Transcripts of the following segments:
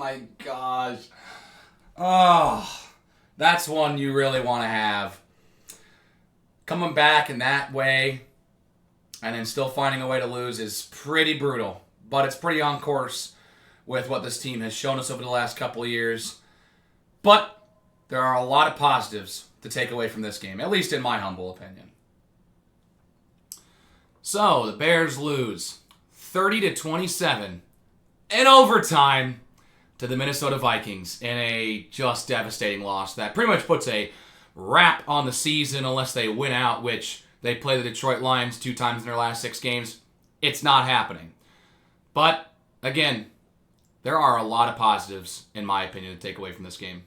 my gosh. Oh, that's one you really want to have. Coming back in that way and then still finding a way to lose is pretty brutal. But it's pretty on course with what this team has shown us over the last couple of years. But there are a lot of positives to take away from this game, at least in my humble opinion. So, the Bears lose 30-27 in overtime to the Minnesota Vikings in a just devastating loss that pretty much puts a wrap on the season unless they win out, which they play the Detroit Lions 2 times in their last 6 games. It's not happening. But, again, there are a lot of positives, in my opinion, to take away from this game.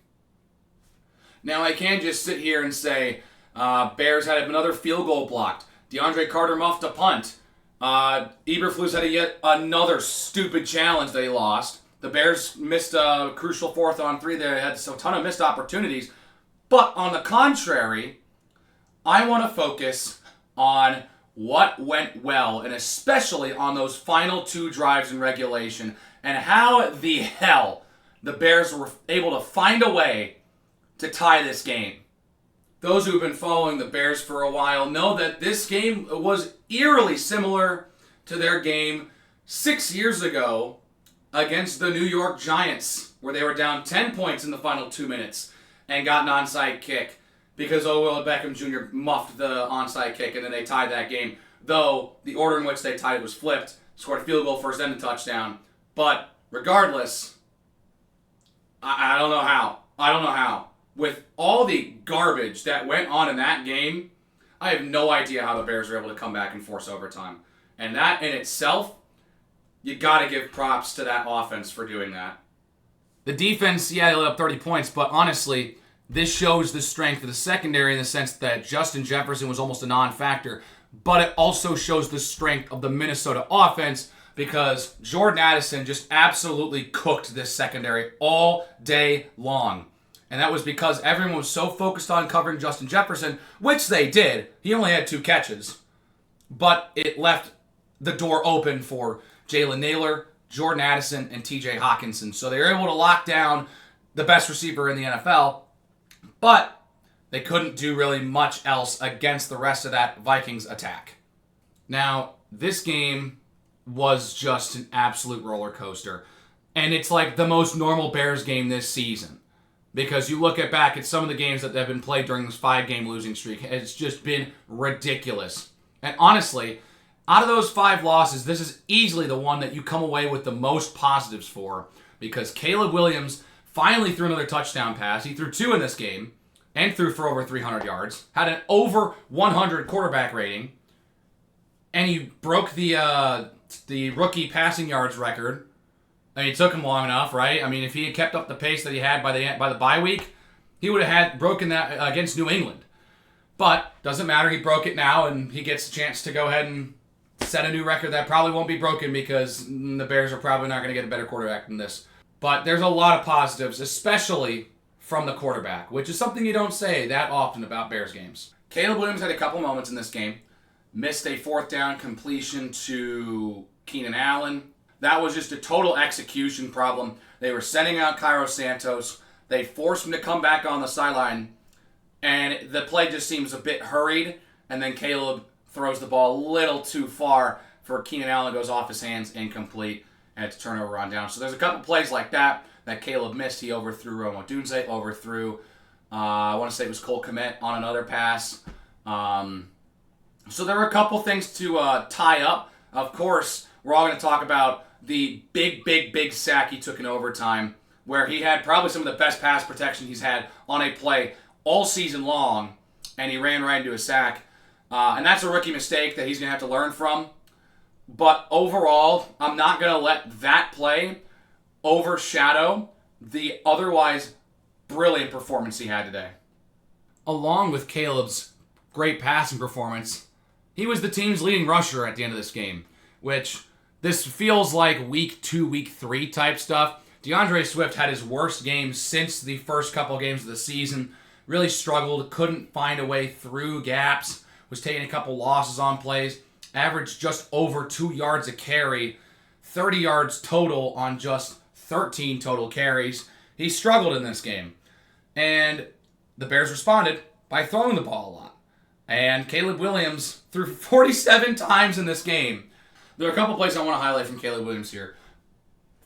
Now, I can't just sit here and say, Bears had another field goal blocked. DeAndre Carter muffed a punt. Eberflus had yet another stupid challenge that he lost. The Bears missed a crucial 4th on 3 there. They had a ton of missed opportunities. But on the contrary, I want to focus on what went well, and especially on those final 2 drives in regulation, and how the hell the Bears were able to find a way to tie this game. Those who've been following the Bears for a while know that this game was eerily similar to their game 6 years ago against the New York Giants, where they were down 10 points in the final 2 minutes and got an onside kick because Odell Beckham Jr. muffed the onside kick, and then they tied that game. Though the order in which they tied it was flipped, scored a field goal first, then a touchdown. But regardless, I don't know how. With all the garbage that went on in that game, I have no idea how the Bears were able to come back and force overtime. And that in itself, you got to give props to that offense for doing that. The defense, yeah, they let up 30 points, but honestly, this shows the strength of the secondary in the sense that Justin Jefferson was almost a non-factor, but it also shows the strength of the Minnesota offense because Jordan Addison just absolutely cooked this secondary all day long. And that was because everyone was so focused on covering Justin Jefferson, which they did. He only had 2 catches. But it left the door open for Jalen Naylor, Jordan Addison, and TJ Hawkinson. So they were able to lock down the best receiver in the NFL. But they couldn't do really much else against the rest of that Vikings attack. Now, this game was just an absolute roller coaster. And it's like the most normal Bears game this season. Because you look back at some of the games that have been played during this 5-game losing streak, it's just been ridiculous. And honestly, out of those 5 losses, this is easily the one that you come away with the most positives for. Because Caleb Williams finally threw another touchdown pass. He threw 2 in this game and threw for over 300 yards. Had an over 100 quarterback rating. And he broke the rookie passing yards record. I mean, it took him long enough, right? I mean, if he had kept up the pace that he had by the bye week, he would have had broken that against New England. But doesn't matter. He broke it now, and he gets a chance to go ahead and set a new record that probably won't be broken because the Bears are probably not going to get a better quarterback than this. But there's a lot of positives, especially from the quarterback, which is something you don't say that often about Bears games. Caleb Williams had a couple moments in this game. Missed a 4th down completion to Keenan Allen. That was just a total execution problem. They were sending out Cairo Santos. They forced him to come back on the sideline. And the play just seems a bit hurried. And then Caleb throws the ball a little too far for Keenan Allen. Goes off his hands, incomplete. And it's a turnover on down. So there's a couple plays like that Caleb missed. He overthrew Rome Odunze. Overthrew, I want to say it was Cole Kmet on another pass. So there were a couple things to tie up. Of course, we're all going to talk about the big sack he took in overtime, where he had probably some of the best pass protection he's had on a play all season long, and he ran right into a sack. And that's a rookie mistake that he's going to have to learn from. But overall, I'm not going to let that play overshadow the otherwise brilliant performance he had today. Along with Caleb's great passing performance, he was the team's leading rusher at the end of this game, which this feels like week 2, week 3 type stuff. DeAndre Swift had his worst game since the first couple games of the season. Really struggled, couldn't find a way through gaps, was taking a couple losses on plays, averaged just over 2 yards a carry, 30 yards total on just 13 total carries. He struggled in this game. And the Bears responded by throwing the ball a lot. And Caleb Williams threw 47 times in this game. There are a couple plays I want to highlight from Caleb Williams here.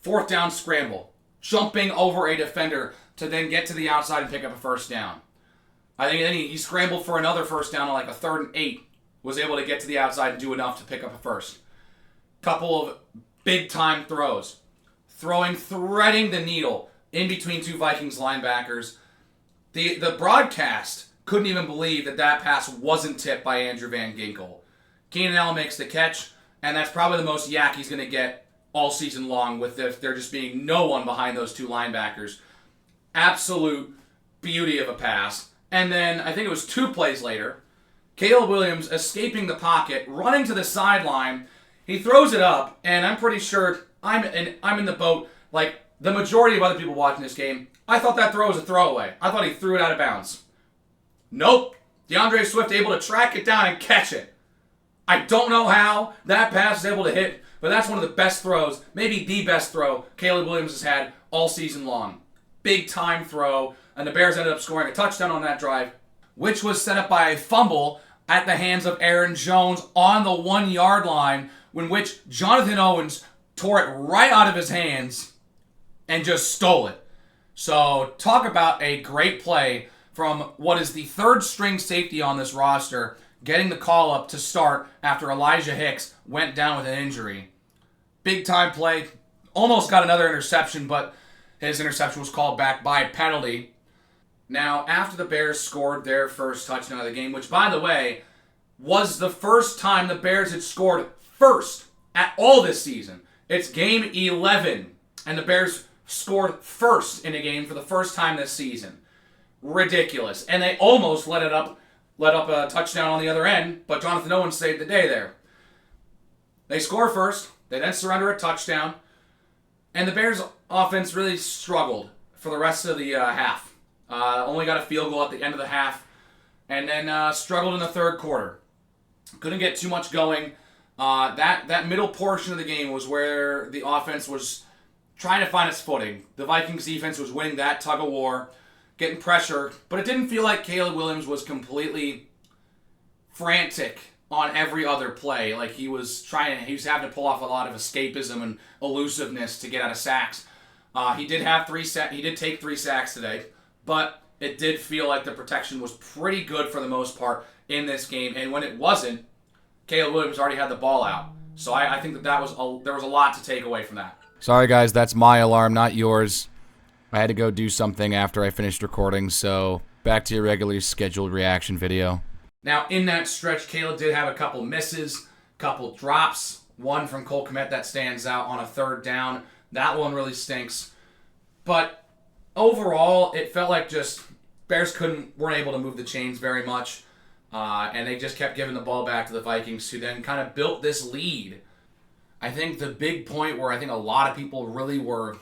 4th down scramble. Jumping over a defender to then get to the outside and pick up a first down. I think then he scrambled for another first down on like a 3rd and 8. Was able to get to the outside and do enough to pick up a first. Couple of big-time throws. Threading the needle in between 2 Vikings linebackers. The broadcast couldn't even believe that pass wasn't tipped by Andrew Van Ginkel. Keenan Allen makes the catch, and that's probably the most yak he's going to get all season long with there just being no one behind those 2 linebackers. Absolute beauty of a pass. And then, I think it was 2 plays later, Caleb Williams escaping the pocket, running to the sideline. He throws it up, and I'm pretty sure I'm in the boat. Like the majority of other people watching this game, I thought that throw was a throwaway. I thought he threw it out of bounds. Nope. DeAndre Swift able to track it down and catch it. I don't know how that pass is able to hit, but that's one of the best throws, maybe the best throw Caleb Williams has had all season long. Big time throw, and the Bears ended up scoring a touchdown on that drive, which was set up by a fumble at the hands of Aaron Jones on the 1-yard line, in which Jonathan Owens tore it right out of his hands and just stole it. So talk about a great play from what is the 3rd string safety on this roster, getting the call up to start after Elijah Hicks went down with an injury. Big time play. Almost got another interception, but his interception was called back by a penalty. Now, after the Bears scored their first touchdown of the game, which, by the way, was the first time the Bears had scored first at all this season. It's game 11, and the Bears scored first in a game for the first time this season. Ridiculous. And they almost let up a touchdown on the other end, but Jonathan Owens saved the day there. They score first, they then surrender a touchdown, and the Bears offense really struggled for the rest of the half. Only got a field goal at the end of the half, and then struggled in the 3rd quarter. Couldn't get too much going. That middle portion of the game was where the offense was trying to find its footing. The Vikings defense was winning that tug of war, getting pressure, but it didn't feel like Caleb Williams was completely frantic on every other play. Like he was having to pull off a lot of escapism and elusiveness to get out of sacks. He did take 3 sacks today, but it did feel like the protection was pretty good for the most part in this game. And when it wasn't, Caleb Williams already had the ball out. So I think there was a lot to take away from that. Sorry, guys, that's my alarm, not yours. I had to go do something after I finished recording, so back to your regularly scheduled reaction video. Now, in that stretch, Caleb did have a couple misses, couple drops. One from Cole Kmet that stands out on a 3rd down. That one really stinks. But overall, it felt like just Bears weren't able to move the chains very much. And they just kept giving the ball back to the Vikings, who then kind of built this lead. I think the big point where I think a lot of people really were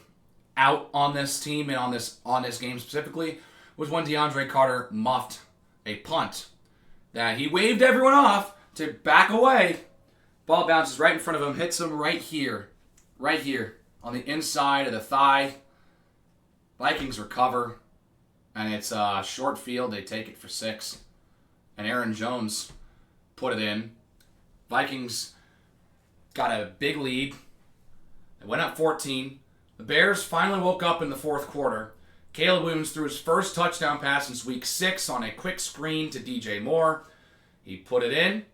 out on this team and on this game specifically was when DeAndre Carter muffed a punt. That he waved everyone off to back away. Ball bounces right in front of him, hits him right here, on the inside of the thigh. Vikings recover, and it's a short field. They take it for 6. And Aaron Jones put it in. Vikings got a big lead. They went up 14. The Bears finally woke up in the 4th quarter. Caleb Williams threw his first touchdown pass since week 6 on a quick screen to DJ Moore. He put it in.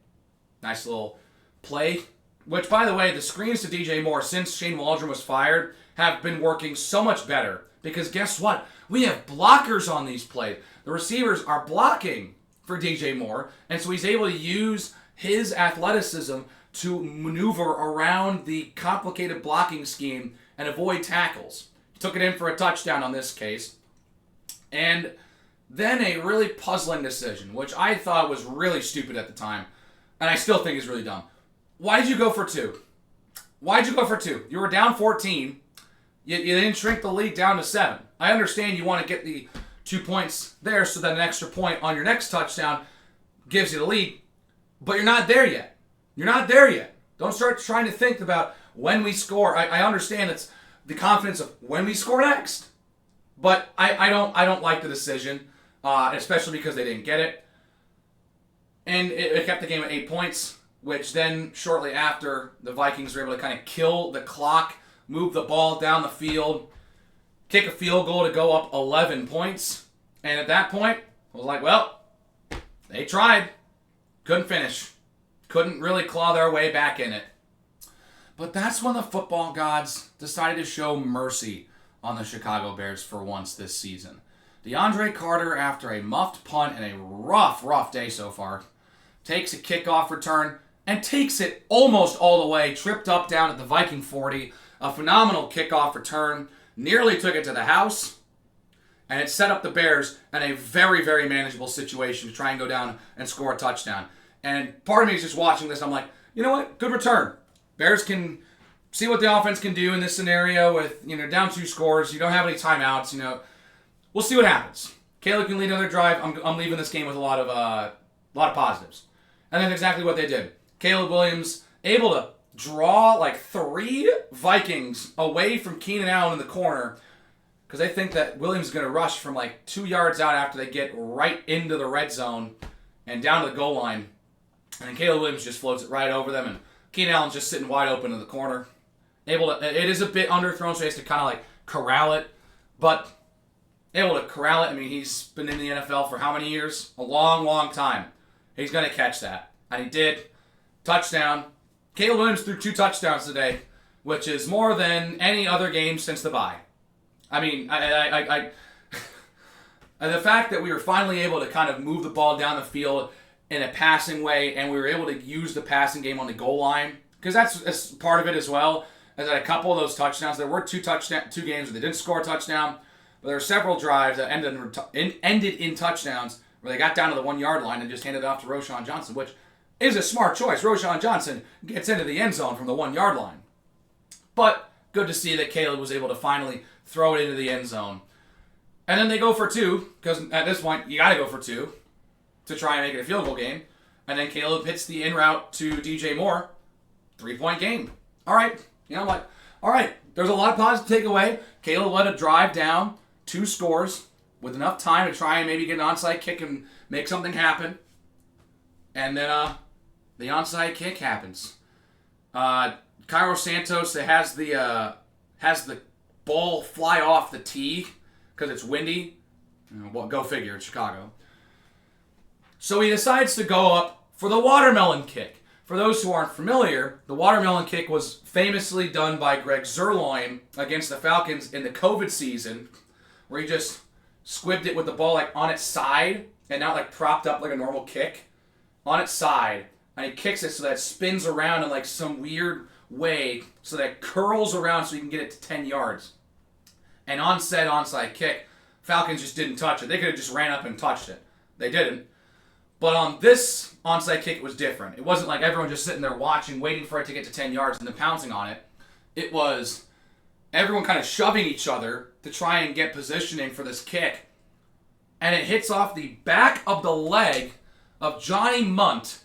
Nice little play. Which, by the way, the screens to DJ Moore since Shane Waldron was fired have been working so much better. Because guess what? We have blockers on these plays. The receivers are blocking for DJ Moore, and so he's able to use his athleticism to maneuver around the complicated blocking scheme and avoid tackles. He took it in for a touchdown on this case. And then a really puzzling decision, which I thought was really stupid at the time, and I still think is really dumb. Why did you go for 2? Why'd you go for 2? You were down 14. You didn't shrink the lead down to 7. I understand you want to get the 2 points there so that an extra point on your next touchdown gives you the lead, but you're not there yet. You're not there yet. Don't start trying to think about when we score. I understand it's the confidence of when we score next. But I don't like the decision, especially because they didn't get it. And it kept the game at 8 points, which then shortly after, the Vikings were able to kind of kill the clock, move the ball down the field, kick a field goal to go up 11 points. And at that point, I was like, well, they tried. Couldn't finish. Couldn't really claw their way back in it. But that's when the football gods decided to show mercy on the Chicago Bears for once this season. DeAndre Carter, after a muffed punt and a rough day so far, takes a kickoff return and takes it almost all the way, tripped up down at the Viking 40. A phenomenal kickoff return, nearly took it to the house, and it set up the Bears in a very, very manageable situation to try and go down and score a touchdown. And part of me is just watching this, I'm like, you know what? Good return. Bears can see what the offense can do in this scenario with, down 2 scores. You don't have any timeouts, We'll see what happens. Caleb can lead another drive. I'm leaving this game with a lot of positives. And that's exactly what they did. Caleb Williams able to draw like 3 Vikings away from Keenan Allen in the corner because they think that Williams is going to rush from like 2 yards out after they get right into the red zone and down to the goal line. And then Caleb Williams just floats it right over them, and Keenan Allen's just sitting wide open in the corner. It is a bit underthrown, so he has to kind of like corral it, but able to corral it. I mean, he's been in the NFL for how many years? A long, long time. He's going to catch that. And he did. Touchdown. Caleb Williams threw 2 touchdowns today, which is more than any other game since the bye. I mean, and the fact that we were finally able to kind of move the ball down the field in a passing way, and we were able to use the passing game on the goal line, because that's part of it as well. As a couple of those touchdowns, there were 2 games where they didn't score a touchdown, but there were several drives that ended in touchdowns where they got down to the 1 yard line and just handed it off to Roschon Johnson, which is a smart choice. Roschon Johnson gets into the end zone from the 1 yard line. But good to see that Caleb was able to finally throw it into the end zone. And then they go for 2, because at this point, you got to go for 2 to try and make it a field goal game. And then Caleb hits the in route to DJ Moore. 3-point game. All right. I'm like, all right. There's a lot of positive to take away. Caleb led a drive down, 2 scores, with enough time to try and maybe get an onside kick and make something happen. And then the onside kick happens. Cairo Santos has the ball fly off the tee because it's windy. Well, go figure, it's Chicago. So he decides to go up for the watermelon kick. For those who aren't familiar, the watermelon kick was famously done by Greg Zerloin against the Falcons in the COVID season, where he just squibbed it with the ball like on its side and not like propped up like a normal kick. On its side, and he kicks it so that it spins around in like some weird way so that it curls around so you can get it to 10 yards. And on said onside kick, Falcons just didn't touch it. They could have just ran up and touched it. They didn't. But on this onside kick, it was different. It wasn't like everyone just sitting there watching, waiting for it to get to 10 yards and then pouncing on it. It was everyone kind of shoving each other to try and get positioning for this kick. And it hits off the back of the leg of Johnny Munt.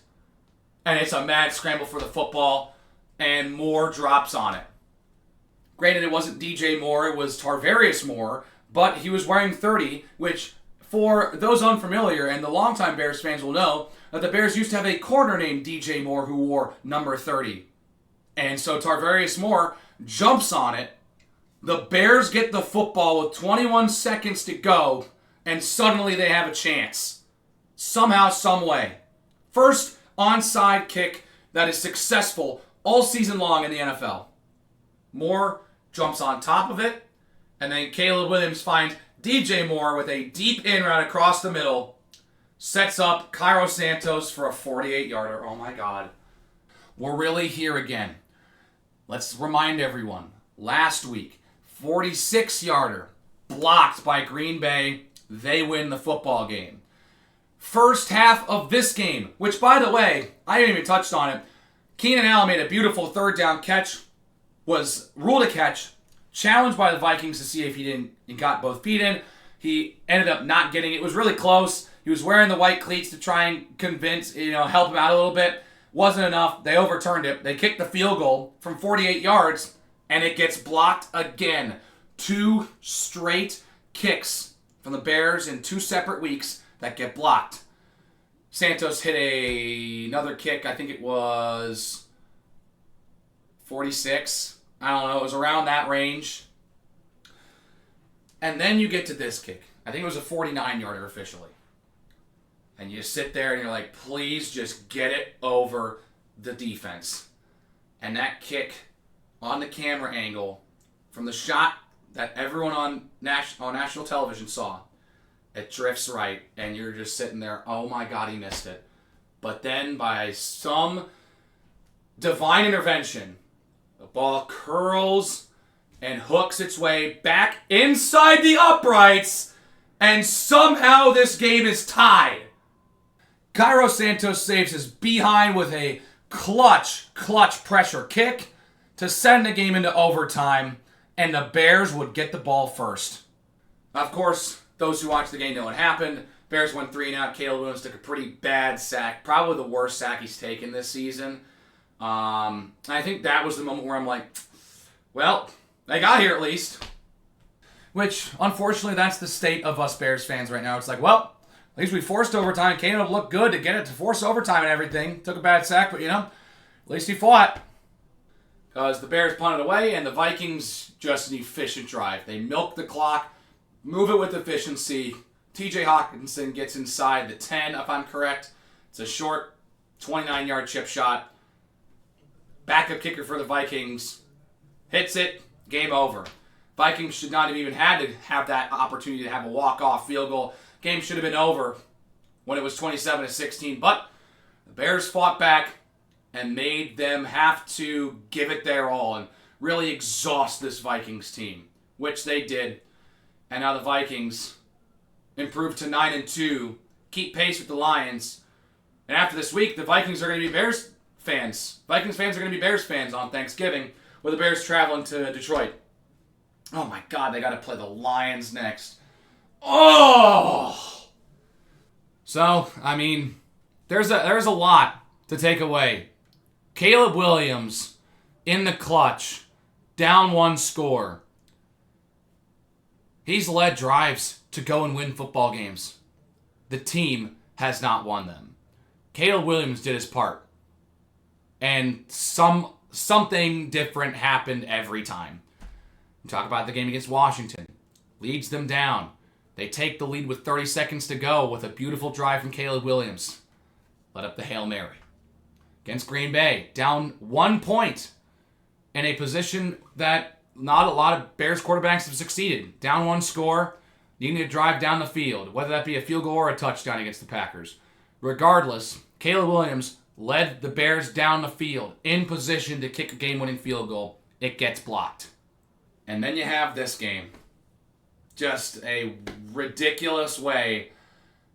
And it's a mad scramble for the football. And Moore drops on it. Granted, it wasn't DJ Moore, it was Tarvarius Moore. But he was wearing 30, which, for those unfamiliar, and the longtime Bears fans will know, that the Bears used to have a corner named DJ Moore who wore number 30. And so Tarvarius Moore jumps on it. The Bears get the football with 21 seconds to go, and suddenly they have a chance. Somehow, some way. First onside kick that is successful all season long in the NFL. Moore jumps on top of it, and then Caleb Williams finds DJ Moore with a deep in route across the middle, sets up Cairo Santos for a 48-yarder. Oh my God. We're really here again. Let's remind everyone. Last week, 46-yarder, blocked by Green Bay. They win the football game. First half of this game, which, by the way, I didn't even touch on it. Keenan Allen made a beautiful third down catch, was ruled a catch, challenged by the Vikings to see if he got both feet in. He ended up not getting it. It was really close. He was wearing the white cleats to try and help him out a little bit. Wasn't enough. They overturned it. They kicked the field goal from 48 yards, and it gets blocked again. 2 straight kicks from the Bears in 2 separate weeks that get blocked. Santos hit another kick. I think it was 46. I don't know. It was around that range. And then you get to this kick. I think it was a 49-yarder officially. And you sit there and you're like, please just get it over the defense. And that kick on the camera angle from the shot that everyone on national television saw, it drifts right, and you're just sitting there, oh my God, he missed it. But then by some divine intervention, the ball curls and hooks its way back inside the uprights, and somehow this game is tied. Cairo Santos saves his behind with a clutch pressure kick to send the game into overtime, and the Bears would get the ball first. Of course, those who watched the game know what happened. Bears went 3-and-out. Caleb Williams took a pretty bad sack, probably the worst sack he's taken this season. I think that was the moment where I'm like, well, they got here at least. Which, unfortunately, that's the state of us Bears fans right now. It's like, well, at least we forced overtime. Caleb looked good to get it to force overtime and everything. Took a bad sack, but, at least he fought. Because the Bears punted away, and the Vikings just an efficient drive. They milk the clock, move it with efficiency. TJ Hawkinson gets inside the 10, if I'm correct. It's a short 29-yard chip shot. Backup kicker for the Vikings. Hits it. Game over. Vikings should not have even had to have that opportunity to have a walk-off field goal. Game should have been over when it was 27-16. But the Bears fought back and made them have to give it their all and really exhaust this Vikings team, which they did. And now the Vikings improved to 9-2, keep pace with the Lions. And after this week, the Vikings are going to be Bears fans. Vikings fans are going to be Bears fans on Thanksgiving, with the Bears traveling to Detroit. Oh my God, they got to play the Lions next. Oh! So, there's a lot to take away. Caleb Williams in the clutch, down 1 score. He's led drives to go and win football games. The team has not won them. Caleb Williams did his part. And something different happened every time. We talk about the game against Washington. Leads them down. They take the lead with 30 seconds to go with a beautiful drive from Caleb Williams. Let up the Hail Mary. Against Green Bay, down 1 point in a position that not a lot of Bears quarterbacks have succeeded. Down 1 score, you need to drive down the field, whether that be a field goal or a touchdown against the Packers. Regardless, Caleb Williams led the Bears down the field in position to kick a game-winning field goal. It gets blocked. And then you have this game. Just a ridiculous way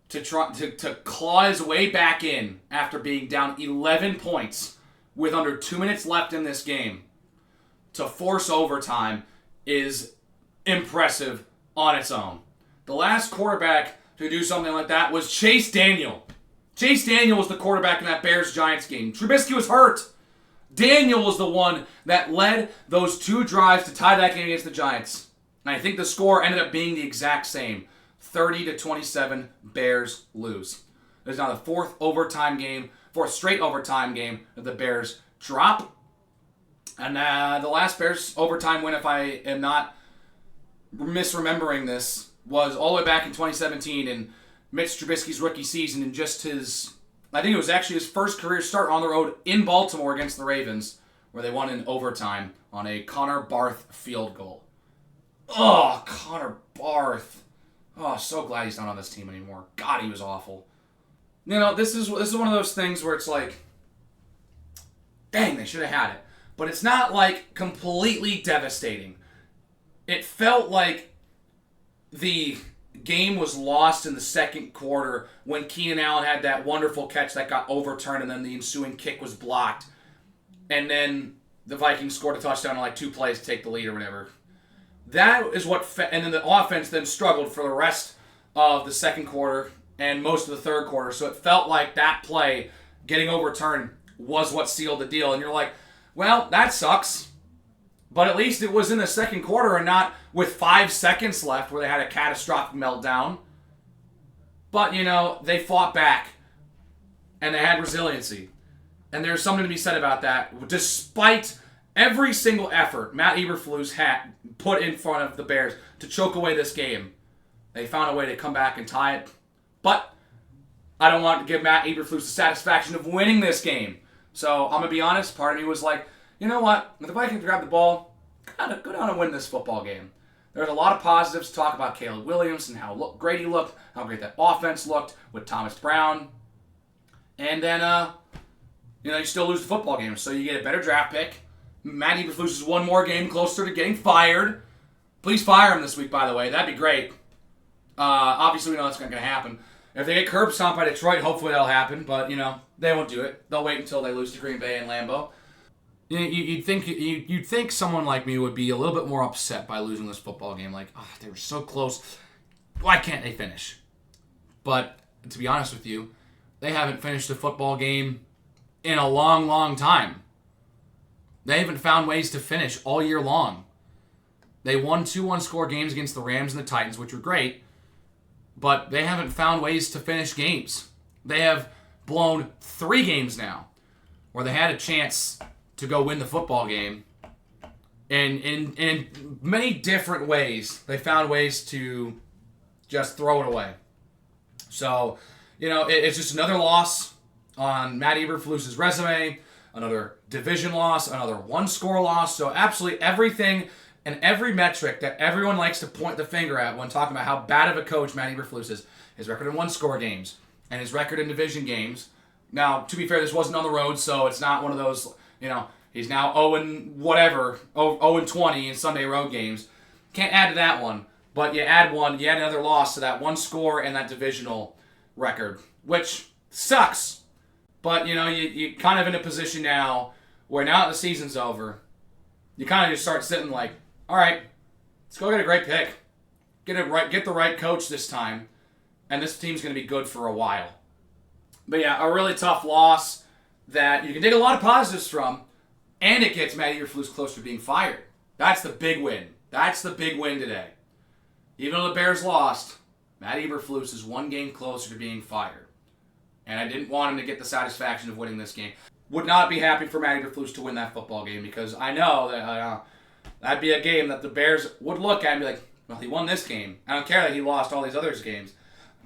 to try to claw his way back in after being down 11 points with under 2 minutes left in this game. To force overtime is impressive on its own. The last quarterback to do something like that was Chase Daniel. Chase Daniel was the quarterback in that Bears-Giants game. Trubisky was hurt. Daniel was the one that led those 2 drives to tie that game against the Giants. And I think the score ended up being the exact same. 30-27, Bears lose. It's now the 4th straight overtime game that the Bears drop. And the last Bears overtime win, if I am not misremembering this, was all the way back in 2017 in Mitch Trubisky's rookie season, and just I think it was actually his first career start on the road in Baltimore against the Ravens, where they won in overtime on a Connor Barth field goal. Oh, Connor Barth. Oh, so glad he's not on this team anymore. God, he was awful. This is one of those things where it's like, dang, they should have had it. But it's not like completely devastating. It felt like the game was lost in the second quarter when Keenan Allen had that wonderful catch that got overturned, and then the ensuing kick was blocked. And then the Vikings scored a touchdown in like 2 plays to take the lead or whatever. That is what... and then the offense then struggled for the rest of the second quarter and most of the third quarter. So it felt like that play getting overturned was what sealed the deal. And you're like, well, that sucks. But at least it was in the second quarter and not with 5 seconds left where they had a catastrophic meltdown. But, they fought back. And they had resiliency. And there's something to be said about that. Despite every single effort Matt Eberflus had put in front of the Bears to choke away this game, they found a way to come back and tie it. But I don't want to give Matt Eberflus the satisfaction of winning this game. So I'm going to be honest, part of me was like, you know what? If the Vikings grab the ball, go down and win this football game. There's a lot of positives to talk about Caleb Williams and how great he looked, how great that offense looked with Thomas Brown. And then, you still lose the football game, so you get a better draft pick. Matt Eberflus is one more game closer to getting fired. Please fire him this week, by the way. That'd be great. Obviously, we know that's not going to happen. If they get curb stomped by Detroit, hopefully that'll happen. But, they won't do it. They'll wait until they lose to Green Bay and Lambeau. You'd think someone like me would be a little bit more upset by losing this football game. Like, they were so close. Why can't they finish? But, to be honest with you, they haven't finished a football game in a long, long time. They haven't found ways to finish all year long. They won 2 one-score games against the Rams and the Titans, which were great, but they haven't found ways to finish games. They have blown 3 games now where they had a chance to go win the football game. And in many different ways, they found ways to just throw it away. So, it's just another loss on Matt Eberflus's resume, another division loss, another one-score loss. So absolutely everything and every metric that everyone likes to point the finger at when talking about how bad of a coach Matt Eberflus is, his record in one-score games and his record in division games. Now, to be fair, this wasn't on the road, so it's not one of those, he's now 0-20 in Sunday road games. Can't add to that one. But you add another loss to that one score and that divisional record, which sucks. But, you're kind of in a position now where now that the season's over, you kind of just start sitting like, all right, let's go get a great pick. Get the right coach this time, and this team's going to be good for a while. But yeah, a really tough loss that you can take a lot of positives from, and it gets Matt Eberflus closer to being fired. That's the big win. That's the big win today. Even though the Bears lost, Matt Eberflus is 1 game closer to being fired. And I didn't want him to get the satisfaction of winning this game. Would not be happy for Matt Eberflus to win that football game because I know that that'd be a game that the Bears would look at and be like, well, he won this game. I don't care that he lost all these other games.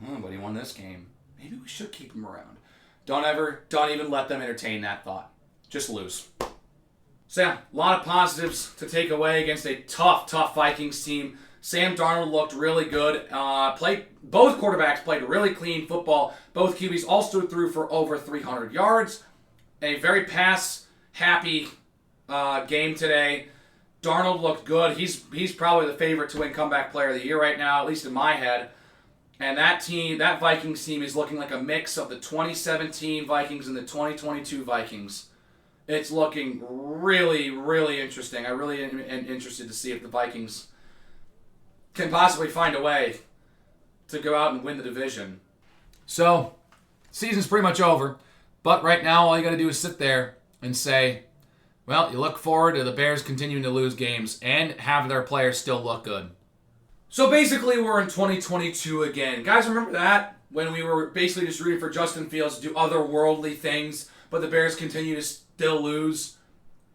But he won this game. Maybe we should keep him around. Don't even let them entertain that thought. Just lose. So yeah, a lot of positives to take away against a tough Vikings team. Sam Darnold looked really good. Both quarterbacks played really clean football. Both QBs also threw for over 300 yards. A very pass-happy game today. Darnold looked good. He's probably the favorite to win Comeback Player of the Year right now, at least in my head. And that Vikings team is looking like a mix of the 2017 Vikings and the 2022 Vikings. It's looking really, really interesting. I really am interested to see if the Vikings can possibly find a way to go out and win the division. So, season's pretty much over. But right now, all you got to do is sit there and say, well, you look forward to the Bears continuing to lose games and have their players still look good. So basically, we're in 2022 again. Guys, remember that? When we were basically just rooting for Justin Fields to do otherworldly things, but the Bears continue to still lose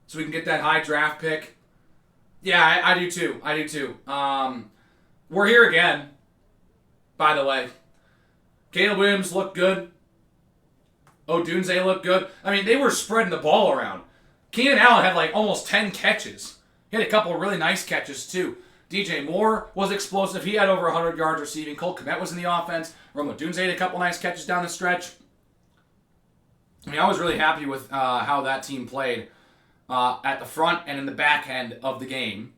so we can get that high draft pick? Yeah, I do too. We're here again, by the way. Caleb Williams looked good. Odunze looked good. I mean, they were spreading the ball around. Keenan Allen had like almost 10 catches. He had a couple of really nice catches too. DJ Moore was explosive. He had over 100 yards receiving. Cole Kmet was in the offense. Rome Odunze had a couple nice catches down the stretch. I mean, I was really happy with how that team played at the front and in the back end of the game.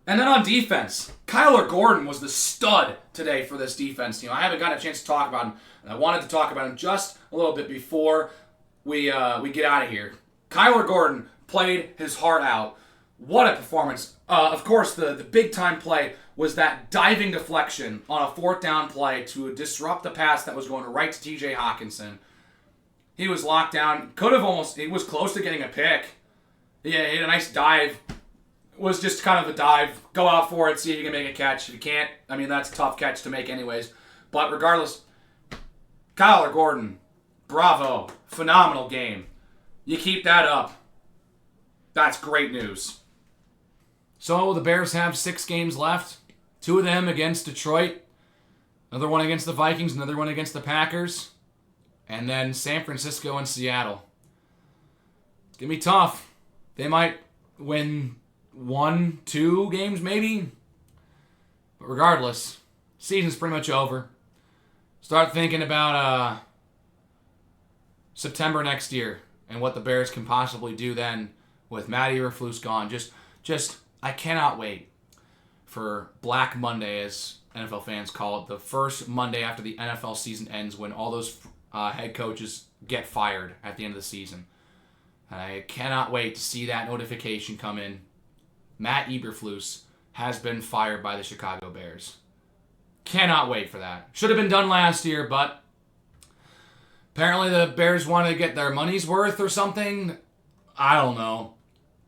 And then on defense, Kyler Gordon was the stud today for this defense team. I haven't gotten a chance to talk about him, and I wanted to talk about him just a little bit before we get out of here. Kyler Gordon played his heart out. What a performance. Of course, the big-time play was that diving deflection on a 4th down play to disrupt the pass that was going right to TJ Hawkinson. He was locked down. He was close to getting a pick. Yeah, he had a nice dive. was just kind of a dive. Go out for it, see if you can make a catch. If you can't, I mean, that's a tough catch to make anyways. But regardless, Kyler Gordon, bravo. Phenomenal game. You keep that up. That's great news. So the Bears have 6 games left. 2 of them against Detroit. Another one against the Vikings. Another one against the Packers. And then San Francisco and Seattle. It's going to be tough. They might win 1, 2 games maybe. But regardless, season's pretty much over. Start thinking about September next year and what the Bears can possibly do then with Matt Eberflus gone. Just I cannot wait for Black Monday, as NFL fans call it, the first Monday after the NFL season ends, when all those head coaches get fired at the end of the season. I cannot wait to see that notification come in. Matt Eberflus has been fired by the Chicago Bears. Cannot wait for that. Should have been done last year, but apparently the Bears wanted to get their money's worth or something. I don't know.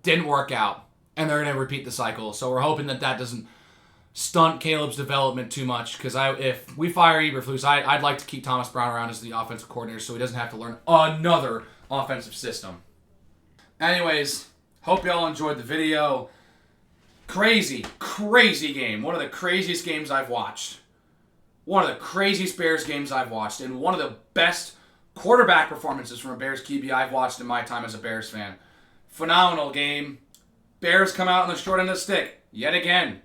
Didn't work out. And they're going to repeat the cycle. So we're hoping that doesn't stunt Caleb's development too much. Because if we fire Eberflus, I'd like to keep Thomas Brown around as the offensive coordinator so he doesn't have to learn another offensive system. Anyways, hope y'all enjoyed the video. Crazy game. One of the craziest games I've watched. One of the craziest Bears games I've watched. And one of the best quarterback performances from a Bears QB I've watched in my time as a Bears fan. Phenomenal game. Bears come out on the short end of the stick. Yet again.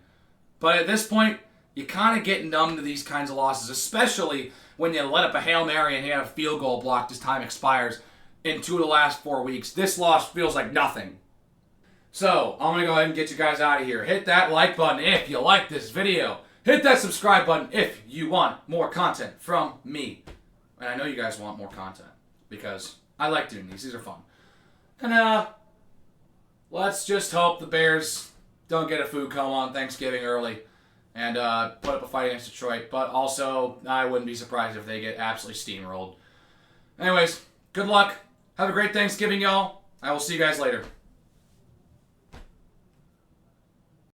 But at this point, you kind of get numb to these kinds of losses. Especially when you let up a Hail Mary and you have a field goal blocked as time expires in 2 of the last 4 weeks. This loss feels like nothing. So, I'm going to go ahead and get you guys out of here. Hit that like button if you like this video. Hit that subscribe button if you want more content from me. And I know you guys want more content because I like doing these. These are fun. And let's just hope the Bears don't get a food coma on Thanksgiving early and put up a fight against Detroit. But also, I wouldn't be surprised if they get absolutely steamrolled. Anyways, good luck. Have a great Thanksgiving, y'all. I will see you guys later.